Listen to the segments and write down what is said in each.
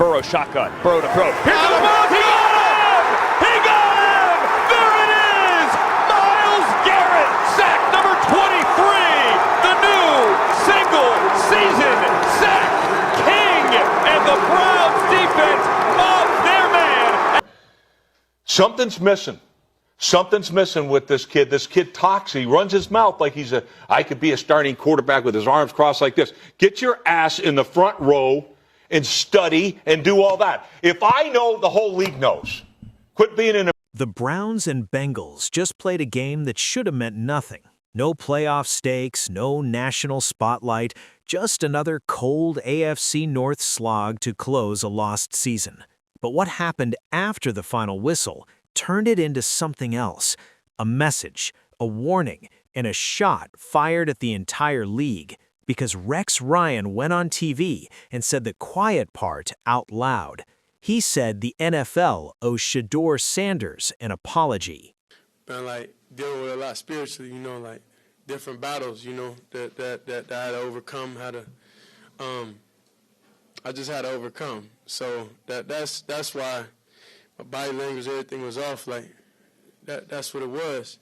Burrow shotgun. Burrow to throw. Here's the ball. He got him! He got him! There it is! Myles Garrett, sack number 23. The new single-season sack king. And the Browns defense off their man. Something's missing. Something's missing with this kid. This kid talks. He runs his mouth like I could be a starting quarterback with his arms crossed like this. Get your ass in the front row and study and do all that. If I know, the whole league knows. Quit being in a... The Browns and Bengals just played a game that should have meant nothing. No playoff stakes, no national spotlight, just another cold AFC North slog to close a lost season. But what happened after the final whistle turned it into something else, a message, a warning, and a shot fired at the entire league, because Rex Ryan went on TV and said the quiet part out loud. He said the NFL owes Shedeur Sanders an apology. Been like dealing with a lot spiritually, like different battles, that I had to overcome, I just had to overcome. So that's why my body language, everything was off. Like that's what it was.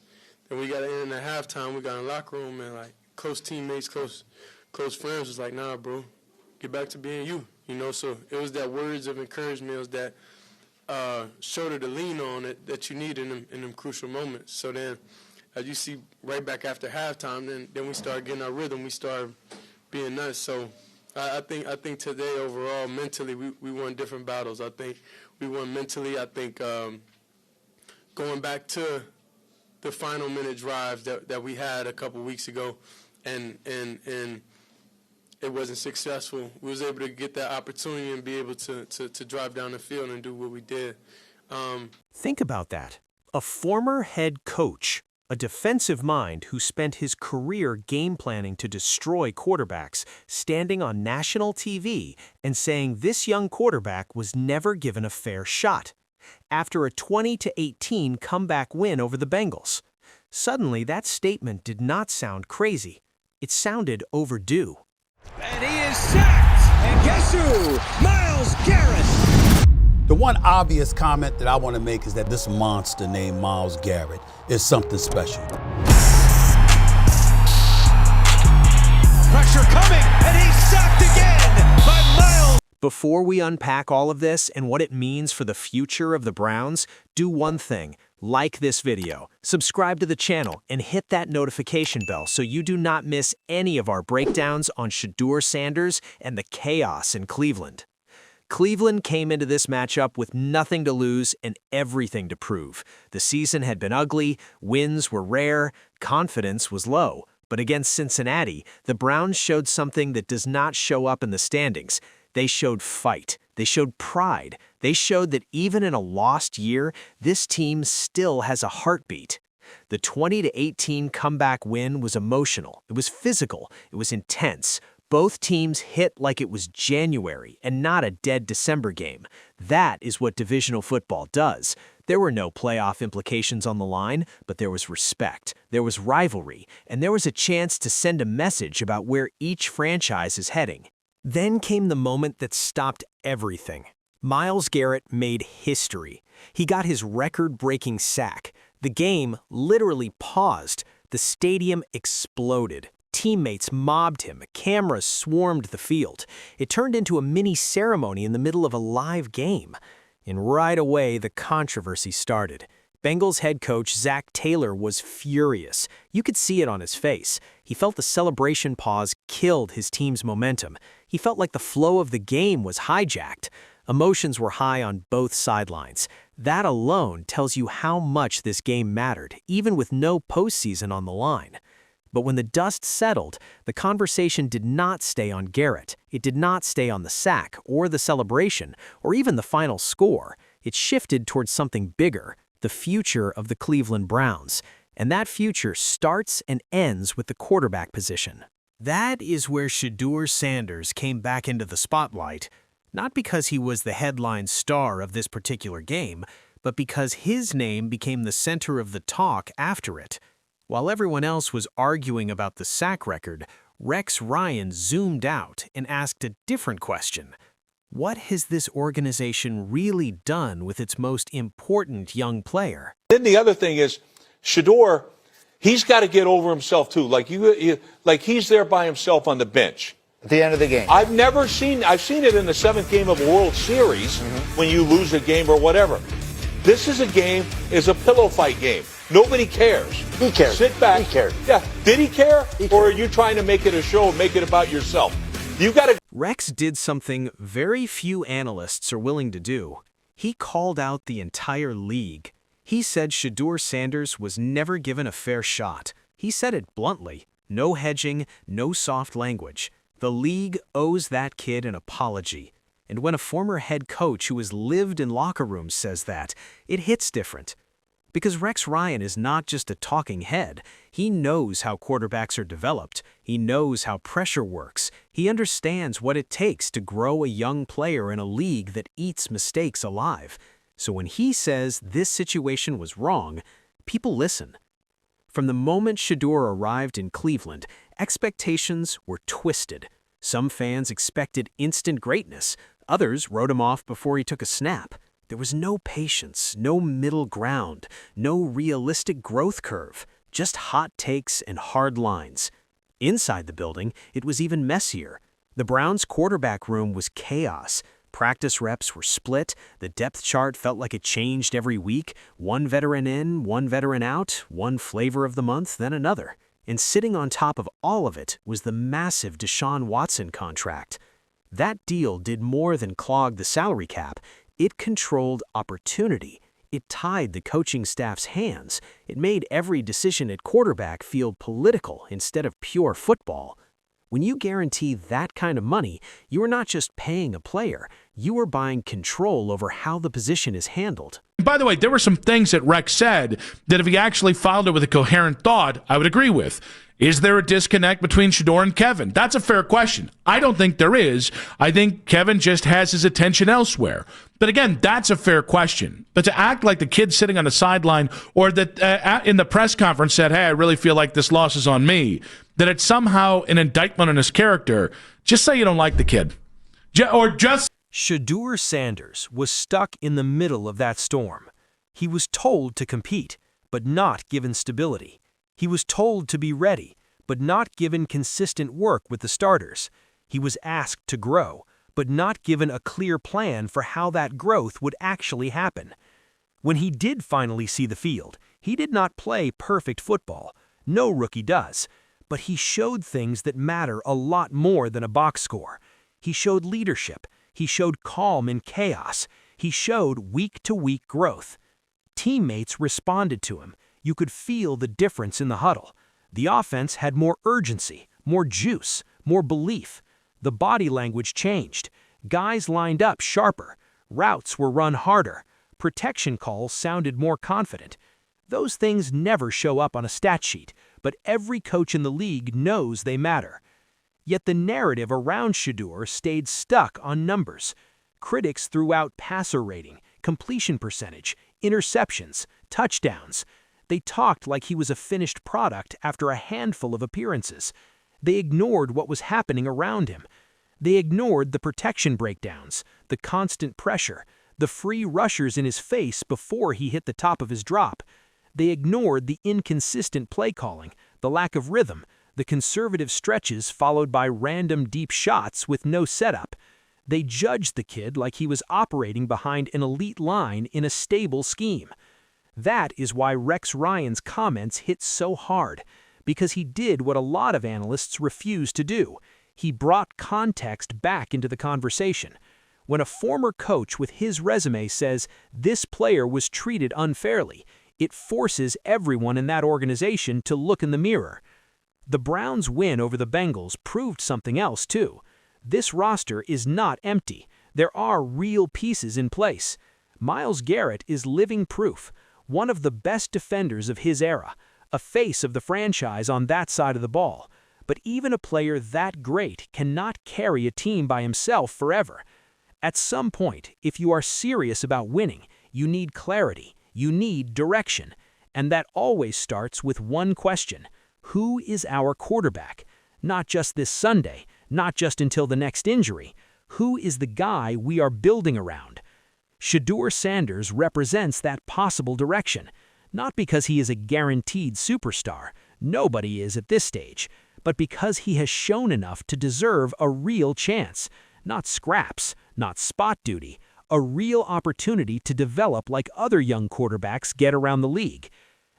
Then we got to end at halftime. We got in the locker room, and like close teammates, close friends was like, nah, bro, get back to being you. So it was that words of encouragement. It was that shoulder to lean on that you need in them crucial moments. So then, as you see, right back after halftime, then we started getting our rhythm. We started being nice. So I think today overall, mentally, we won different battles. I think we won mentally. I think going back to the final minute drives that we had a couple weeks ago, and it wasn't successful. We was able to get that opportunity and be able to drive down the field and do what we did. Think about that. A former head coach, a defensive mind who spent his career game planning to destroy quarterbacks, standing on national TV and saying this young quarterback was never given a fair shot. After a 20-18 comeback win over the Bengals. Suddenly, that statement did not sound crazy. It sounded overdue. And he is sacked. And guess who? Myles Garrett. The one obvious comment that I want to make is that this monster named Myles Garrett is something special. Pressure coming, and he's sacked again by Myles. Before we unpack all of this and what it means for the future of the Browns, do one thing. Like this video, subscribe to the channel, and hit that notification bell so you do not miss any of our breakdowns on Shedeur Sanders and the chaos in Cleveland. Cleveland came into this matchup with nothing to lose and everything to prove. The season had been ugly, wins were rare, confidence was low. But against Cincinnati, the Browns showed something that does not show up in the standings. They showed fight. They showed pride. They showed that even in a lost year, this team still has a heartbeat. The 20-18 comeback win was emotional. It was physical. It was intense. Both teams hit like it was January and not a dead December game. That is what divisional football does. There were no playoff implications on the line, but there was respect, there was rivalry, and there was a chance to send a message about where each franchise is heading. Then came the moment that stopped everything. Myles Garrett made history. He got his record-breaking sack. The game literally paused. The stadium exploded. Teammates mobbed him. Cameras swarmed the field. It turned into a mini ceremony in the middle of a live game. And right away, the controversy started. Bengals head coach Zach Taylor was furious. You could see it on his face. He felt the celebration pause killed his team's momentum. He felt like the flow of the game was hijacked. Emotions were high on both sidelines. That alone tells you how much this game mattered, even with no postseason on the line. But when the dust settled, the conversation did not stay on Garrett. It did not stay on the sack, or the celebration, or even the final score. It shifted towards something bigger, the future of the Cleveland Browns. And that future starts and ends with the quarterback position. That is where Shedeur Sanders came back into the spotlight, not because he was the headline star of this particular game, but because his name became the center of the talk after it. While everyone else was arguing about the sack record, Rex Ryan zoomed out and asked a different question. What has this organization really done with its most important young player? Then the other thing is, Shedeur, he's got to get over himself too. Like like he's there by himself on the bench. At the end of the game. I've seen it in the 7th game of a World Series when you lose a game or whatever. This is a pillow fight game. Nobody cares. He cares. Sit back. He cared. Yeah. Did he care? He cared. Or are you trying to make it a show and make it about yourself? You got to. Rex did something very few analysts are willing to do. He called out the entire league. He said Shedeur Sanders was never given a fair shot. He said it bluntly. No hedging, no soft language. The league owes that kid an apology. And when a former head coach who has lived in locker rooms says that, it hits different. Because Rex Ryan is not just a talking head. He knows how quarterbacks are developed. He knows how pressure works. He understands what it takes to grow a young player in a league that eats mistakes alive. So when he says this situation was wrong, people listen. From the moment Shedeur arrived in Cleveland, expectations were twisted. Some fans expected instant greatness. Others wrote him off before he took a snap. There was no patience, no middle ground, no realistic growth curve, just hot takes and hard lines. Inside the building, it was even messier. The Browns' quarterback room was chaos. Practice reps were split. The depth chart felt like it changed every week. One veteran in, one veteran out, one flavor of the month, then another. And sitting on top of all of it was the massive Deshaun Watson contract. That deal did more than clog the salary cap. It controlled opportunity. It tied the coaching staff's hands. It made every decision at quarterback feel political instead of pure football. When you guarantee that kind of money, you are not just paying a player, you are buying control over how the position is handled. By the way, there were some things that Rex said that if he actually filed it with a coherent thought, I would agree with. Is there a disconnect between Shedeur and Kevin? That's a fair question. I don't think there is. I think Kevin just has his attention elsewhere. But again, that's a fair question. But to act like the kid sitting on the sideline or that in the press conference said, hey, I really feel like this loss is on me, that it's somehow an indictment on his character, just say you don't like the kid. Shedeur Sanders was stuck in the middle of that storm. He was told to compete, but not given stability. He was told to be ready, but not given consistent work with the starters. He was asked to grow, but not given a clear plan for how that growth would actually happen. When he did finally see the field, he did not play perfect football. No rookie does. But he showed things that matter a lot more than a box score. He showed leadership. He showed calm in chaos. He showed week-to-week growth. Teammates responded to him. You could feel the difference in the huddle. The offense had more urgency, more juice, more belief. The body language changed. Guys lined up sharper. Routes were run harder. Protection calls sounded more confident. Those things never show up on a stat sheet, but every coach in the league knows they matter. Yet the narrative around Shedeur stayed stuck on numbers. Critics threw out passer rating, completion percentage, interceptions, touchdowns. They talked like he was a finished product after a handful of appearances. They ignored what was happening around him. They ignored the protection breakdowns, the constant pressure, the free rushers in his face before he hit the top of his drop. They ignored the inconsistent play calling, the lack of rhythm, the conservative stretches followed by random deep shots with no setup. They judged the kid like he was operating behind an elite line in a stable scheme. That is why Rex Ryan's comments hit so hard, because he did what a lot of analysts refuse to do. He brought context back into the conversation. When a former coach with his resume says this player was treated unfairly, it forces everyone in that organization to look in the mirror. The Browns' win over the Bengals proved something else, too. This roster is not empty. There are real pieces in place. Myles Garrett is living proof, one of the best defenders of his era, a face of the franchise on that side of the ball. But even a player that great cannot carry a team by himself forever. At some point, if you are serious about winning, you need clarity, you need direction, and that always starts with one question. Who is our quarterback? Not just this Sunday, not just until the next injury. Who is the guy we are building around? Shedeur Sanders represents that possible direction, not because he is a guaranteed superstar, nobody is at this stage, but because he has shown enough to deserve a real chance, not scraps, not spot duty, a real opportunity to develop like other young quarterbacks get around the league.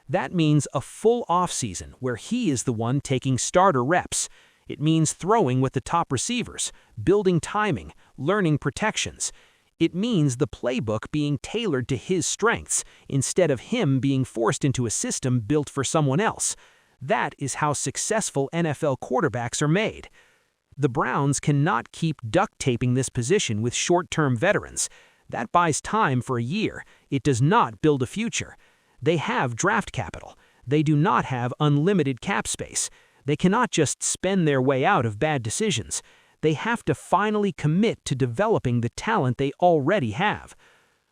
That means a full offseason where he is the one taking starter reps. It means throwing with the top receivers, building timing, learning protections. It means the playbook being tailored to his strengths instead of him being forced into a system built for someone else. That is how successful NFL quarterbacks are made. The Browns cannot keep duct taping this position with short-term veterans. That buys time for a year. It does not build a future. They have draft capital. They do not have unlimited cap space. They cannot just spend their way out of bad decisions. They have to finally commit to developing the talent they already have.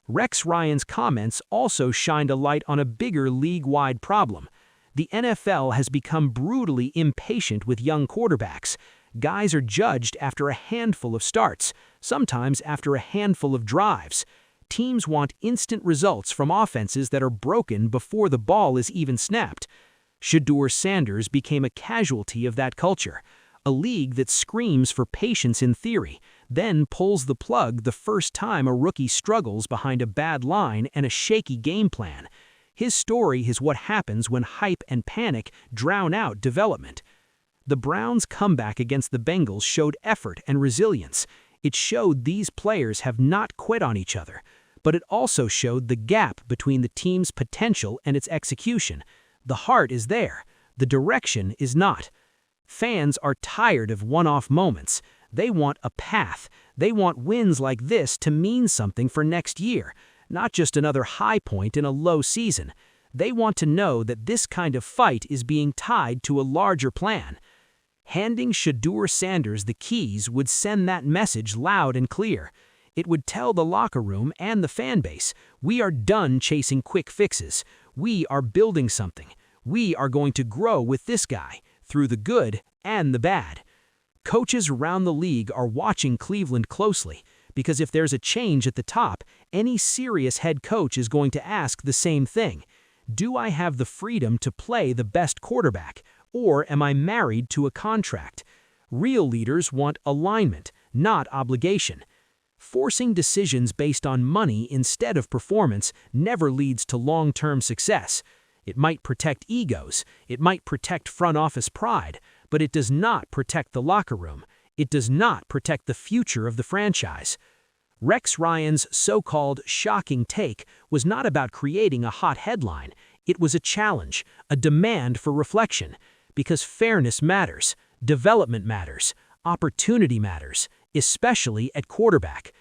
Rex Ryan's comments also shined a light on a bigger league-wide problem. The NFL has become brutally impatient with young quarterbacks. Guys are judged after a handful of starts, sometimes after a handful of drives. Teams want instant results from offenses that are broken before the ball is even snapped. Shedeur Sanders became a casualty of that culture, a league that screams for patience in theory, then pulls the plug the first time a rookie struggles behind a bad line and a shaky game plan. His story is what happens when hype and panic drown out development. The Browns' comeback against the Bengals showed effort and resilience. It showed these players have not quit on each other, but it also showed the gap between the team's potential and its execution. The heart is there, the direction is not. Fans are tired of one-off moments. They want a path. They want wins like this to mean something for next year, not just another high point in a low season. They want to know that this kind of fight is being tied to a larger plan. Handing Shedeur Sanders the keys would send that message loud and clear. It would tell the locker room and the fan base, we are done chasing quick fixes. We are building something. We are going to grow with this guy, through the good and the bad. Coaches around the league are watching Cleveland closely, because if there's a change at the top, any serious head coach is going to ask the same thing. Do I have the freedom to play the best quarterback, or am I married to a contract? Real leaders want alignment, not obligation. Forcing decisions based on money instead of performance never leads to long-term success. It might protect egos, it might protect front office pride, but it does not protect the locker room. It does not protect the future of the franchise. Rex Ryan's so-called shocking take was not about creating a hot headline. It was a challenge, a demand for reflection, because fairness matters, development matters, opportunity matters, especially at quarterback.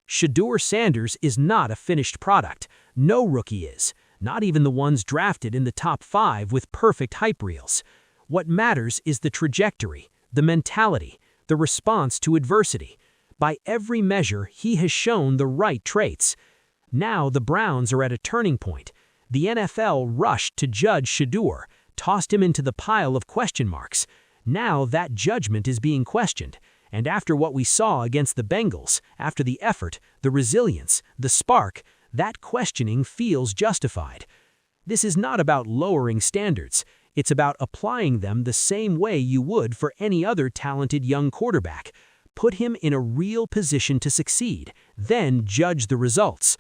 Shedeur Sanders is not a finished product. No rookie is, not even the ones drafted in the top 5 with perfect hype reels. What matters is the trajectory, the mentality, the response to adversity. By every measure, he has shown the right traits. Now the Browns are at a turning point. The NFL rushed to judge Shedeur, tossed him into the pile of question marks. Now that judgment is being questioned. And after what we saw against the Bengals, after the effort, the resilience, the spark, that questioning feels justified. This is not about lowering standards. It's about applying them the same way you would for any other talented young quarterback. Put him in a real position to succeed, then judge the results.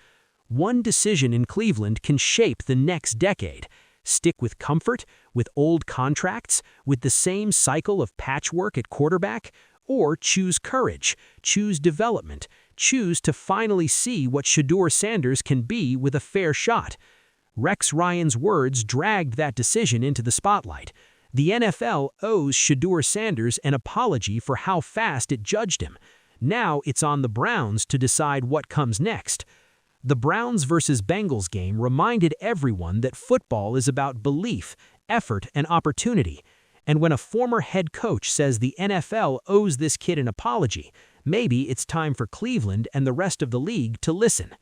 One decision in Cleveland can shape the next decade. Stick with comfort, with old contracts, with the same cycle of patchwork at quarterback, or choose courage, choose development, choose to finally see what Shedeur Sanders can be with a fair shot. Rex Ryan's words dragged that decision into the spotlight. The NFL owes Shedeur Sanders an apology for how fast it judged him. Now it's on the Browns to decide what comes next. The Browns versus Bengals game reminded everyone that football is about belief, effort, and opportunity. And when a former head coach says the NFL owes this kid an apology, maybe it's time for Cleveland and the rest of the league to listen.